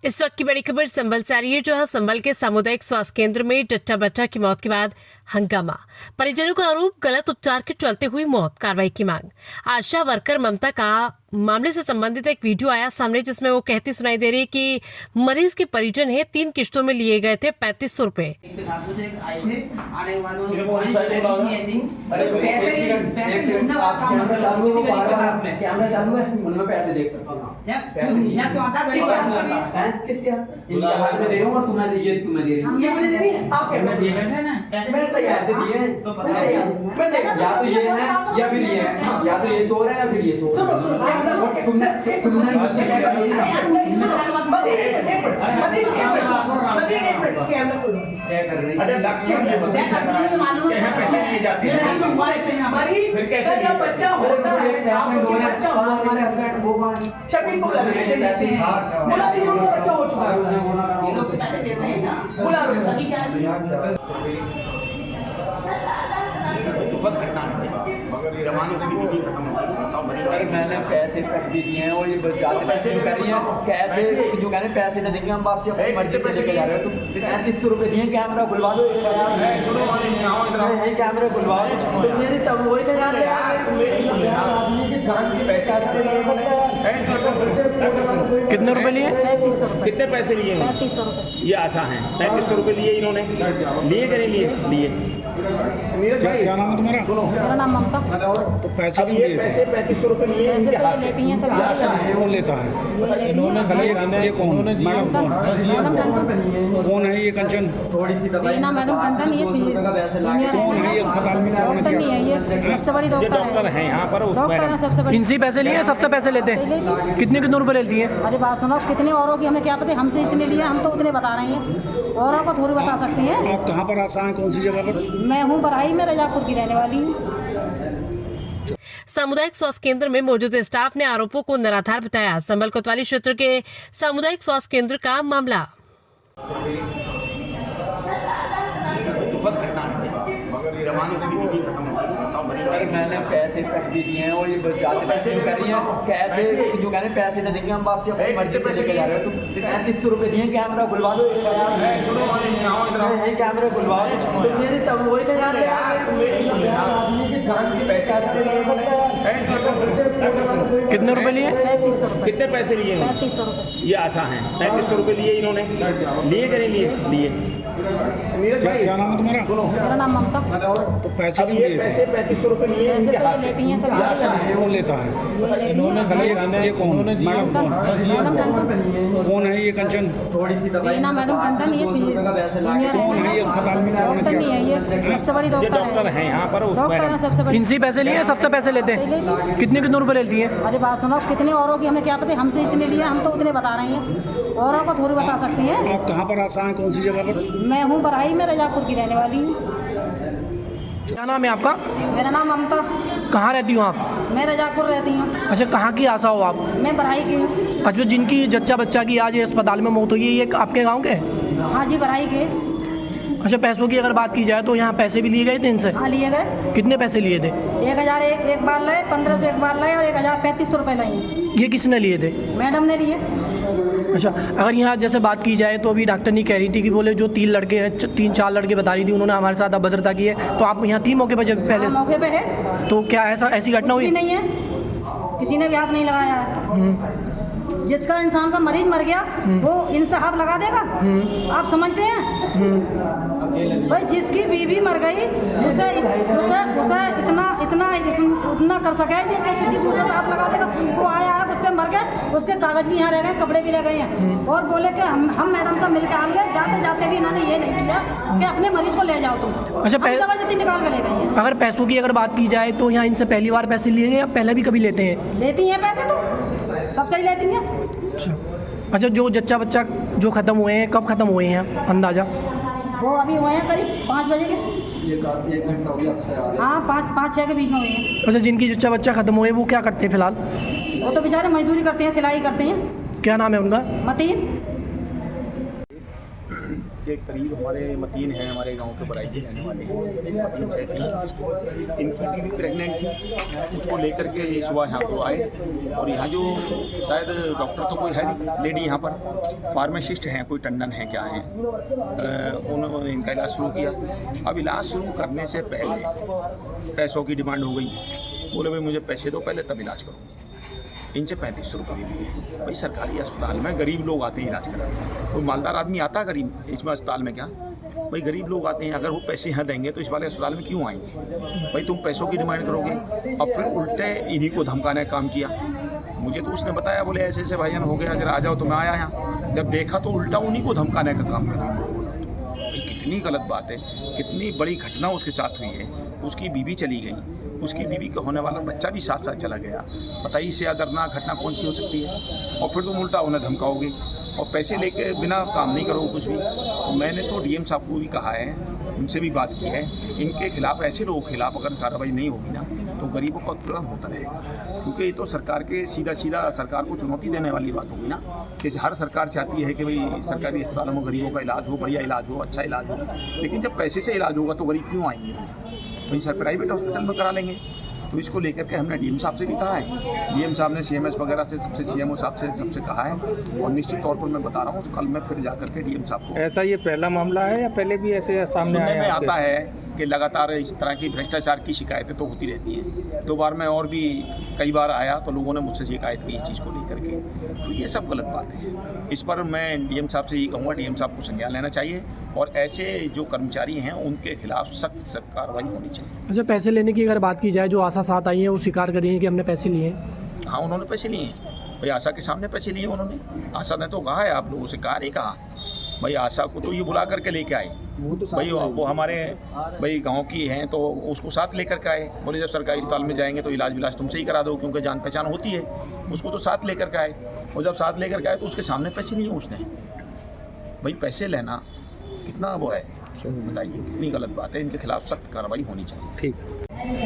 इस वक्त की बड़ी खबर संभल से आ रही है, जहां संभल के सामुदायिक स्वास्थ्य केंद्र में जच्चा बच्चा की मौत के बाद हंगामा। परिजनों का आरोप, गलत उपचार के चलते हुई मौत, कार्रवाई की मांग। आशा वर्कर ममता का मामले से संबंधित एक वीडियो आया सामने, जिसमें वो कहती सुनाई दे रही है कि मरीज के परिजन है 3 किश्तों में लिए गए थे 3500 रुपए। कैमरा चालू है, उनमें पैसे देख सकते हो। किसके हाथ में दे रहा हूँ और तुम्हें दे रही हूँ। ये दे रही है, आप कैमरा दिए हैं ना, पैसे दिए हैं तो या तो ये है या फिर ये है, या तो ये चोर है या फिर ये चोर। तुमने मुझसे क्या कर रही है? पैसे लिए जाते हैं फिर कैसे बच्चा होता है, हमारे हस्बैंड वो शबी को बुला दीजिए, उनका बच्चा हो चुका है, ये लोग पैसे देते हैं ना, बुला लो सभी क्या जमाने से भी खत्म हो गई। मैंने पैसे तक भी दिए हैं और ये ज्यादा पैसे जो कर रही है, कैसे जो कहते हैं पैसे न देंगे हम वापसी अपनी मर्जी से लेके जा रहे हो। तुम 3500 रुपए दिए, कैमरा खुलवा दो, कैमरा खुलवा दो, मेरी तब वही नहीं जाने आदमी की जान की पैसे आते कितने रुपए लिए? 3500 रुपए। कितने पैसे लिए? 3500 रुपए। ये आशा है 3500 रुपए लिए इन्होंने, लिए कि नहीं लिए? क्या नाम है तुम्हारा? मेरा नाम ममता। तो पैसे क्यों लिए थे? पैसे 3500 रुपए लिए पैसे इनके तो हाथ ये लेती हैं से। सब। कौन लेता है? ये कौन? मैडम कौन है ये? कंचन थोड़ी सी दवाई ना मैडम कंचन, ये कौन है? ये अस्पताल में कौन डॉक्टर नहीं है, ये सबसे बड़ी डॉक्टर है यहाँ पर, डॉक्टर है सबसे बड़ी। इनसे पैसे लिए, सबसे पैसे लेते हैं। कितने रुपए लेती है? अरे बात सुनो, कितने औरों की हमें क्या पता, हमसे इतने लिए, हम तो उतने बता रहे हैं, औरों को थोड़ी बता सकती हैं। आप कहाँ पर आशा हैं? कौन सी जगह पर? मैं हूँ बराई में, रजापुर की रहने वाली हूँ। सामुदायिक स्वास्थ्य केंद्र में मौजूद स्टाफ ने आरोपों को निराधार बताया। संभल कोतवाली क्षेत्र के सामुदायिक स्वास्थ्य केंद्र का मामला। जमाने से भी खत्म हो गई। मैंने पैसे तक भी दिए हैं और ये ज्यादा पैसे जो कर रही है, कैसे जो कहते हैं पैसे न देंगे हम वापसी अपनी मर्जी से लेके जा रहे हो। तुम 3500 रुपए दिए, कैमरा खुलवा दो, कैमरा खुलवा दो, मेरी तब वही नहीं जाने आदमी की जान की पैसे आते कितने रुपए लिए? 3500 रुपए। कितने पैसे लिए? 3500 रुपए। ये आशा है 3500 रुपए लिए इन्होंने, लिए कि नहीं लिए? क्या नाम है तुम्हारा? मेरा नाम ममता। तो पैसे क्यों ये लिए थे? पैसे 3500 रुपए लिए पैसे इनके तो हाथ ये से। लेती हैं सब। कौन लेता है? ये कौन? मैडम कौन है ये? कंचन थोड़ी सी दवाई ना मैडम कंचन, ये कौन है? ये अस्पताल में कौन डॉक्टर नहीं है, ये सबसे बड़ी डॉक्टर है यहाँ पर, डॉक्टर है सबसे बड़ी। इनसे पैसे लिए, सबसे पैसे लेते हैं। कितने रुपए लेती है? अरे बात सुनो, कितने औरों की हमें क्या पता, हमसे इतने लिए, हम तो उतने बता रहे हैं, औरों को थोड़ी बता सकती हैं। आप कहाँ पर आशा हैं? कौन सी जगह पर? मैं हूँ बराई में, रजापुर की रहने वाली हूँ। क्या नाम है आपका? मेरा नाम ममता। कहाँ रहती हो आप? मैं रजापुर रहती हूँ। अच्छा, कहाँ की आशा हो आप? मैं बराई की हूँ। अच्छा, जिनकी जच्चा बच्चा की आज ये अस्पताल में मौत हुई है, ये आपके गांव के? हाँ जी, बराई के। अच्छा, पैसों की अगर बात की जाए तो यहाँ पैसे भी लिए गए थे इनसे? हाँ, लिए गए। कितने पैसे लिए थे? 1000 एक बार लाए, 1500 एक बार लाए और 3500 रुपये लाए। ये किसने लिए थे? मैडम ने लिए। अच्छा, अगर यहाँ जैसे बात की जाए तो अभी डॉक्टर नहीं कह रही थी कि बोले जो 3 लड़के हैं, 3-4 लड़के बता रही थी, उन्होंने हमारे साथ अभद्रता की है, तो आप यहाँ थी मौके पर जब पहले? हाँ, मौके पे है। तो क्या ऐसी घटना कुछ हुई? भी नहीं है, किसी ने भी हाथ नहीं लगाया है। जिसका इंसान का मरीज मर गया वो इनसे हाथ लगा देगा? आप समझते हैं? भाई जिसकी बीवी मर गई उसे इतना कर सके कि किसी दूसरे से हाथ लगा देगा? वो आया है, उससे मर गए, उसके कागज भी यहाँ रह गए, कपड़े भी रह गए हैं, और बोले कि हम मैडम से मिलकर आएंगे। जाते जाते भी इन्होंने ये नहीं किया कि अपने मरीज को ले जाओ तुम। अच्छा, जबरदस्ती निकाल के ले गई है। अगर पैसों की अगर बात की जाए तो यहाँ इनसे पहली बार पैसे लिए गए या पहले भी कभी लेते हैं? लेती हैं पैसे, तो सबसे ही लेती हैं। अच्छा, जो जच्चा बच्चा जो ख़त्म हुए हैं, कब ख़त्म हुए हैं अंदाज़ा? वो अभी हुए हैं करीब 5 बजे के। एक घंटा हो गया। हाँ, 5-6 के बीच में हुए हैं। अच्छा, जिनकी जच्चा बच्चा ख़त्म हुए वो क्या करते हैं फिलहाल? वो तो बेचारे मजदूरी करते हैं, सिलाई करते हैं। क्या नाम है उनका? मतीन। इनके करीब हमारे मतीन हैं, हमारे गांव के बराई के रहने वाले हैं, मतीन सैफी। इनकी बीवी प्रेग्नेंट थी, उसको लेकर के ये सुबह यहाँ पर आए और यहाँ जो शायद डॉक्टर तो कोई है नहीं, लेडी यहाँ पर फार्मासिस्ट हैं, कोई टंडन है क्या हैं, उन्होंने इनका इलाज शुरू किया। अब इलाज शुरू करने से पहले पैसों की डिमांड हो गई। बोले भाई मुझे पैसे दो पहले तब इलाज करूँगी। इनसे 3500 रुपये भी लिए। भाई सरकारी अस्पताल में गरीब लोग आते हैं इलाज कराने, कोई मालदार आदमी आता है गरीब इसमें अस्पताल में क्या? भाई गरीब लोग आते हैं, अगर वो पैसे यहाँ देंगे तो इस वाले अस्पताल में क्यों आएंगे? भाई तुम पैसों की डिमांड करोगे। अब फिर उल्टे इन्हीं को धमकाने का काम किया। मुझे तो उसने बताया, बोले ऐसे ऐसे भाईजान हो गया, अगर आ जाओ तो मैं आया यहाँ। जब देखा तो उल्टा उन्हीं को धमकाने का काम कर। भाई कितनी गलत बात है, कितनी बड़ी घटना उसके साथ हुई है। उसकी बीवी चली गई, उसकी बीवी का होने वाला बच्चा भी साथ साथ चला गया। बताइए इससे दर्दनाक घटना कौन सी हो सकती है? और फिर तुम उल्टा उन्हें धमकाओगे और पैसे लेके बिना काम नहीं करोगे कुछ भी। तो मैंने तो डीएम साहब को भी कहा है, उनसे भी बात की है, इनके खिलाफ, ऐसे लोगों के खिलाफ अगर कार्रवाई नहीं होगी ना तो गरीबों का उत्पीड़न होता रहेगा। क्योंकि ये तो सरकार के सीधा सरकार को चुनौती देने वाली बात होगी ना, कि हर सरकार चाहती है कि भाई सरकारी अस्पतालों में गरीबों का इलाज हो, बढ़िया इलाज हो, अच्छा इलाज हो। लेकिन जब पैसे से इलाज होगा तो गरीब क्यों आएंगे? वहीं सर प्राइवेट हॉस्पिटल में करा लेंगे। तो इसको लेकर के हमने डीएम साहब से भी कहा है, डीएम साहब ने सीएमएस वगैरह से सबसे, सीएमओ साहब से सबसे कहा है। और निश्चित तौर पर मैं बता रहा हूँ, कल मैं फिर जाकर के डीएम साहब को। ऐसा ये पहला मामला है या पहले भी ऐसे सामने आया में आता है कि लगातार इस तरह की भ्रष्टाचार की शिकायतें तो होती रहती हैं। 2 बार में और भी कई बार आया तो लोगों ने मुझसे शिकायत की इस चीज़ को लेकर के। तो ये सब गलत बात है। इस पर मैं डीएम साहब से ये कहूँगा, डीएम साहब को संज्ञान लेना चाहिए और ऐसे जो कर्मचारी हैं उनके खिलाफ सख्त कार्रवाई होनी चाहिए। अच्छा, पैसे लेने की अगर बात की जाए, जो आशा साथ आई है वो स्वीकार कर रही है कि हमने पैसे लिए हैं। हाँ, उन्होंने पैसे लिए हैं भाई, आशा के सामने पैसे लिए उन्होंने। आशा ने तो कहा है, आप लोगों से कहा नहीं कहा भाई, आशा को तो ये बुला करके लेके आए भाई, वो हमारे भाई गांव की हैं तो उसको साथ लेकर के आए। बोले जब सरकारी अस्पताल में जाएंगे तो इलाज विलाज तुमसे ही करा दो, क्योंकि जान पहचान होती है। उसको तो साथ लेकर के आए, और जब साथ लेकर के आए तो उसके सामने पैसे नहीं उसने। भाई पैसे लेना कितना वो है, बताइए, कितनी गलत बात है। इनके खिलाफ सख्त कार्रवाई होनी चाहिए। ठीक।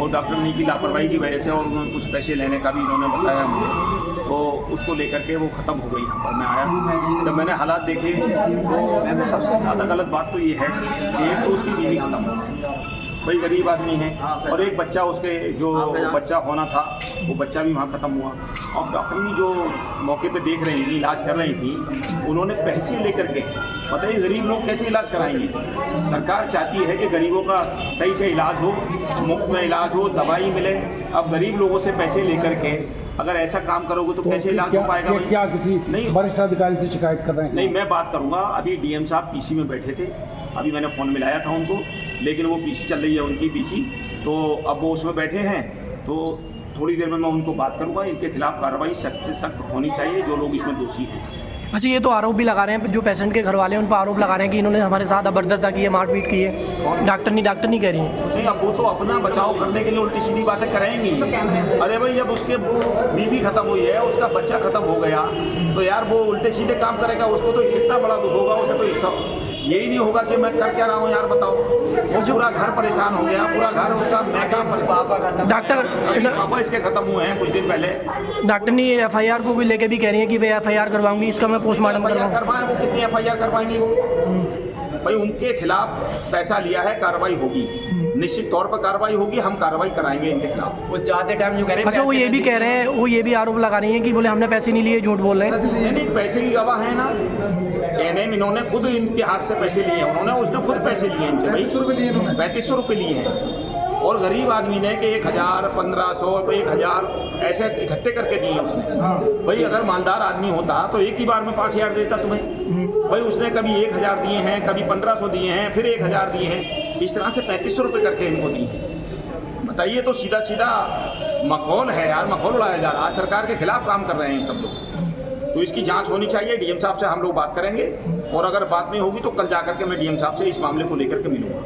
और डॉक्टर नी की लापरवाही की वजह से और उन्होंने कुछ पैसे लेने का भी इन्होंने बताया मुझे, तो उसको लेकर के वो ख़त्म हो गई। यहाँ पर मैं आया, जब मैंने हालात देखे तो सबसे ज़्यादा गलत बात तो ये है कि एक तो उसकी बीवी ख़त्म हो गई, भाई गरीब आदमी है, और एक बच्चा, उसके जो बच्चा होना था वो बच्चा भी वहाँ ख़त्म हुआ। और डॉक्टरनी जो मौके पे देख रही थी, इलाज कर रही थी, उन्होंने पैसे लेकर के, बताइए गरीब लोग कैसे इलाज कराएंगे? सरकार चाहती है कि गरीबों का सही से इलाज हो, मुफ्त में इलाज हो, दवाई मिले। अब गरीब लोगों से पैसे लेकर के अगर ऐसा काम करोगे तो कैसे इलाज हो पाएगा? क्या किसी नहीं, वरिष्ठ अधिकारी से शिकायत कर रहे हैं? नहीं, मैं बात करूँगा। अभी डीएम साहब पीसी में बैठे थे, अभी मैंने फ़ोन मिलाया था उनको, लेकिन वो पीसी चल रही है उनकी पीसी, तो अब वो उसमें बैठे हैं। तो थोड़ी देर में मैं उनको बात करूँगा। इनके खिलाफ कार्रवाई सख्त से सख्त होनी चाहिए, जो लोग इसमें दोषी हैं। अच्छा, ये तो आरोप भी लगा रहे हैं, जो पेशेंट के घर वाले हैं उन पर आरोप लगा रहे हैं कि इन्होंने हमारे साथ अभद्रता की है, मारपीट की है। डॉक्टर नहीं कह रही हैं। नहीं, अब वो तो अपना बचाव करने के लिए उल्टी सीधी बातें करेंगी। अरे भाई, जब उसके बीवी खत्म हुई है, उसका बच्चा खत्म हो गया, तो यार वो उल्टे सीधे काम करेगा, उसको तो कितना बड़ा दुख होगा। उसे तो सब यही नहीं होगा कि मैं कर क्या रहा हूँ यार, बताओ। वो पूरा घर परेशान हो गया, पूरा घर उसका मैका डॉक्टर पापा इसके खत्म हुए हैं कुछ दिन पहले। डॉक्टर ने एफआईआर को भी लेके भी कह रही है कि भाई एफआईआर करवाऊंगी, इसका मैं पोस्टमार्टम करवाएं। वो कितनी एफआईआर करवाएंगी वो? भाई उनके खिलाफ पैसा लिया है, कार्रवाई होगी, निश्चित तौर पर कार्रवाई होगी। हम कार्रवाई कराएंगे इनके खिलाफ। वो ज्यादा टाइम जो कह रहे हैं। अच्छा, वो ये भी कह रहे हैं, वो ये भी आरोप लगा रही हैं कि बोले हमने पैसे नहीं लिए, झूठ बोल रहे हैं। नहीं, पैसे की गवाह है ना, एनएम इन्होंने खुद इनके हाथ से पैसे लिए हैं, उन्होंने उसने खुद पैसे लिए इनसे भाई, 3500 रुपये लिए हैं। और गरीब आदमी ने कि 1000, 1500, 1000 ऐसे इकट्ठे करके दिए उसने। भाई अगर मालदार आदमी होता तो एक ही बार में 5000 देता तुम्हें। भाई उसने कभी 1000 दिए हैं, कभी 1500 दिए हैं, फिर 1000 दिए हैं, इस तरह से 3500 रुपये करके इनको दिए हैं। बताइए, तो सीधा सीधा मखौल है यार, मखौल उड़ाया जा रहा है। सरकार के खिलाफ काम कर रहे हैं सब लोग। तो इसकी जांच होनी चाहिए। डीएम साहब से हम लोग बात करेंगे, और अगर बात नहीं होगी तो कल जाकर के मैं डीएम साहब से इस मामले को लेकर के मिलूंगा।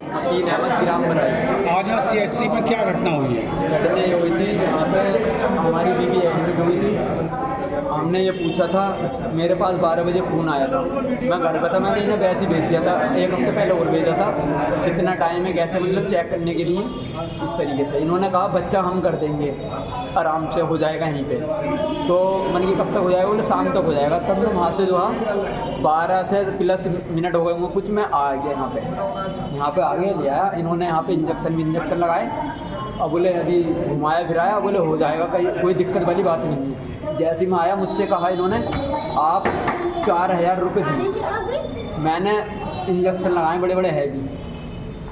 मतीन अहमद ग्राम बनाई। आज यहाँ CHC में क्या घटना हुई है? घटना ये हुई थी, यहाँ पे हमारी बीवी एडमिट हुई थी। हमने ये पूछा था, मेरे पास 12 बजे फ़ोन आया था, मैं घर पर था, मैंने इन्हें वैसे ही भेज दिया था, 1 हफ्ते पहले और भेजा था, कितना टाइम है कैसे, मतलब चेक करने के लिए। इस तरीके से। इन्होंने कहा बच्चा हम कर देंगे, आराम से हो जाएगा यहीं पे। तो मैंने कहा कब तक हो जाएगा? बोले शाम तक हो जाएगा। तब मैं वहाँ से जो है 12 से प्लस मिनट हो गए होंगे कुछ, मैं आ गया यहाँ पे आ गया, ले आया। इन्होंने यहाँ पे इंजेक्शन लगाए। अब बोले अभी घुमाया फिराया, बोले हो जाएगा, कहीं कोई दिक्कत वाली बात नहीं है। जैसे ही मैं आया मुझसे कहा इन्होंने आप 4000 रुपये दिए। मैंने इंजेक्शन लगाए बड़े बड़े हैवी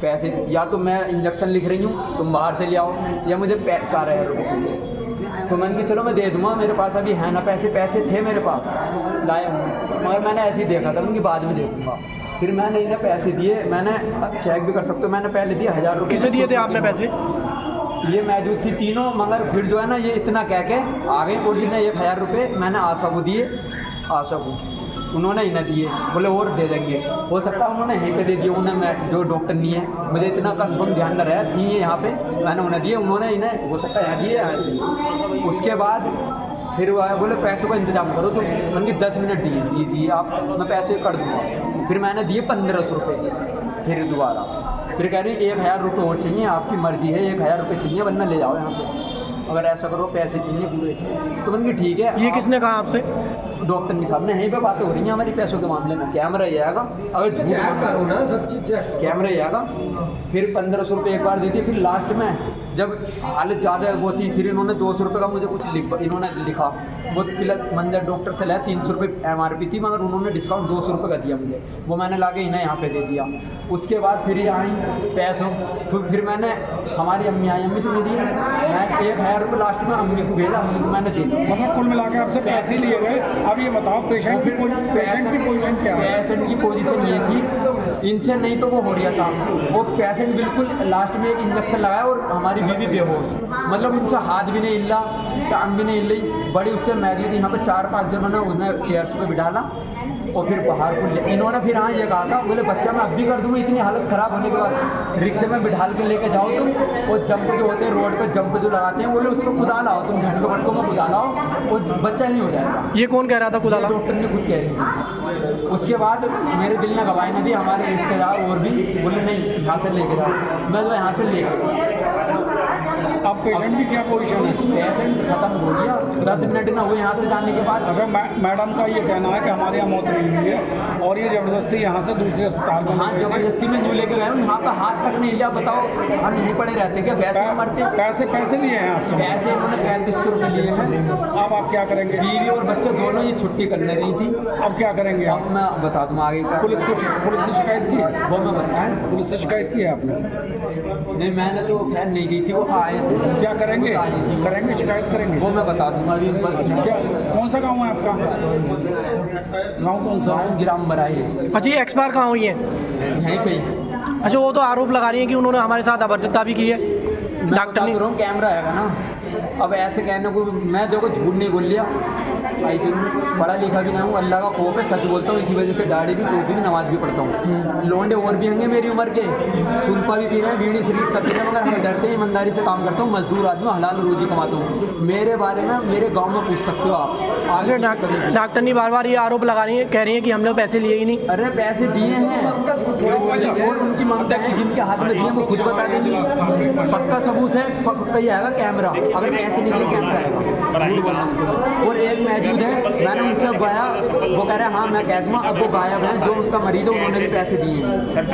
पैसे, या तो मैं इंजेक्शन लिख रही हूँ तुम बाहर से ले आओ, या मुझे 4000 रुपये चाहिए। तो मैंने कहा चलो मैं दे दूँगा, मेरे पास अभी है ना पैसे थे मेरे पास, लाए हूँ, मगर मैंने ऐसे ही देखा था उनकी बाद में दे दूँगा। फिर मैंने इन्हें पैसे दिए, मैंने चेक भी कर सकते हो, मैंने पहले दिए 1000 रुपये। किसे दिए थे आपने पैसे? ये मौजूद थी तीनों, मगर फिर जो है ना ये इतना कह के आ गए। बोल ने 1000 रुपये मैंने आशा को दिए, आशा को उन्होंने इन्हें दिए, बोले और दे देंगे। हो सकता है उन्होंने यहीं पे दे दिए, उन्हें मैं जो डॉक्टर नहीं है, मुझे इतना कंफर्म ध्यान न रहा थी ये यहाँ पे, मैंने उन्हें दिए, उन्होंने इन्हें हो सकता है यहाँ दिए, यहाँ दिए। उसके बाद फिर वो आए, बोले पैसों का इंतजाम करो। तो मैंने 10 मिनट दीजिए आप, मैं पैसे कर दूँगा। फिर मैंने दिए 1500 रुपये। फिर दोबारा फिर कह रही 1000 रुपये और चाहिए, आपकी मर्जी है, 1000 रुपये चाहिए वरना ले जाओ यहाँ से, अगर ऐसा करो पैसे चाहिए पूरे। तो मैंने कहा ठीक है। ये किसने कहा आपसे? डॉक्टर साहब ने, यहीं पे बातें हो रही हैं हमारी पैसों के मामले में। कैमरा ही आएगा, अगर चेक करो ना सब चीज़, कैमरा ही आएगा। फिर 1500 रुपये एक बार दी थी। फिर लास्ट में जब हालत ज़्यादा वो थी, फिर इन्होंने 200 रुपये का मुझे कुछ इन्होंने लिखा। वो फिलहाल मंदिर डॉक्टर से लाया, 300 रुपये MRP थी, मगर उन्होंने डिस्काउंट 200 रुपये का दिया मुझे, वो मैंने ला के इन्हें यहाँ पे दे दिया। उसके बाद फिर ये आई पैसों, तो फिर मैंने हमारी अम्मी आई, अम्मी तुम्हें दी, मैं 1000 रुपये लास्ट में अम्मी को भेजा, अम्मी को मैंने दे दिया। मतलब कुल मिला के आपसे पैसे लिए गए। अब ये बताओ पेशेंट की पोजीशन क्या है? पेशेंट की पोजीशन ये थी, इनसे नहीं तो वो हो रहा था, वो पेशेंट बिल्कुल लास्ट में एक इंजेक्शन लगाया और हमारी बीवी बेहोश, मतलब उनसे हाथ भी नहीं हिला, टांग भी नहीं हिली। बड़ी उससे मौजूद यहाँ पे 4-5 जनों ने उन्हें चेयर्स पे बिठाला और फिर बाहर को ले। इन्होंने फिर हाँ ये कहा था, बोले बच्चा मैं अब भी कर दूँगा, इतनी हालत ख़राब होने के बाद रिक्शे में बिठाल के लेके जाओ तुम, वो जंप जो होते हैं रोड पे जंप जो लगाते हैं, बोले उसको कुदा लाओ तुम, झटको भटको में कुदा लाओ, वो बच्चा ही हो जाएगा। ये कौन कह रहा था कुदा लाओ? डॉक्टर ने खुद कह रही थी। उसके बाद मेरे दिल ने गवाही नहीं दी, हमारे रिश्तेदार और भी बोले नहीं यहाँ से लेके जाओ, मैं तो यहाँ से लेके। अब पेशेंट की क्या पोजीशन है? पेशेंट खत्म हो गया, 10 मिनट ना हुए यहाँ से जाने के बाद। अच्छा, मैडम का ये कहना है कि हमारे यहाँ मौत नहीं हुई है और ये ज़बरदस्ती यहाँ से दूसरे अस्पताल में। हाँ, ज़बरदस्ती में जो लेके गए यहाँ पे हाथ तक नहीं लिया। बताओ हम यहीं पड़े रहते क्या, वैसे मरते? पैसे लिए हैं आपसे? पैसे इन्होंने 3500 रुपये लिए हैं। अब आप क्या करेंगे? बीवी और बच्चे दोनों ये छुट्टी करने रही थी। अब क्या करेंगे? अब मैं बता दूँ आगे का। पुलिस से शिकायत की? वो मैं बताएं, पुलिस से शिकायत की है आपने? नहीं, मैंने तो खैर नहीं की थी, वो आए थे। क्या करेंगे? करेंगे, शिकायत करेंगे? वो मैं बता दूंगा अभी। क्या, कौन सा गांव है आपका? गांव कौन सा? गाँव गिराम बराई। अच्छा, ये एक्सपायर कहाँ हुई है? यहीं पे ही। अच्छा, वो तो आरोप लगा रही है कि उन्होंने हमारे साथ अभद्रता भी की है। डॉक्टर नहीं रहा हूँ, कैमरा आएगा ना। अब ऐसे कहने को मैं देखो झूठ नहीं बोल लिया, ऐसे पढ़ा लिखा भी ना हूँ, अल्लाह का खौफ है, सच बोलता हूँ। इसी वजह से दाढ़ी भी, टोपी भी, नमाज भी पढ़ता हूँ। लौंडे और भी होंगे मेरी उम्र के, सुल्पा भी पी रहे हैं, बीड़ी सिगरेट सब पी रहे हैं, मगर हम डरते हैं, ईमानदारी से काम करता हूँ, मजदूर आदमी, हलाल रोजी कमाता हूँ। मेरे बारे में मेरे गाँव में पूछ सकते हो आप। आगे डॉक्टर ने बार ये आरोप लगा रही है, कह रही है कि हमने पैसे लिए ही नहीं। अरे पैसे दिए हैं और उनकी ममता की जिनके हाथ में दिए वो खुद बता देंगे, पक्का सबूत है, पक्का ही आएगा कैमरा। अगर पैसे निकले कैमरा आएगा, झूठ बोलना मतलब। और एक मौजूद है, मैंने उनसे गया, वो कह रहे हैं हाँ मैं कह दूँगा। अब वो गायब है, जो उनका मरीज है उन्होंने भी पैसे दिए हैं।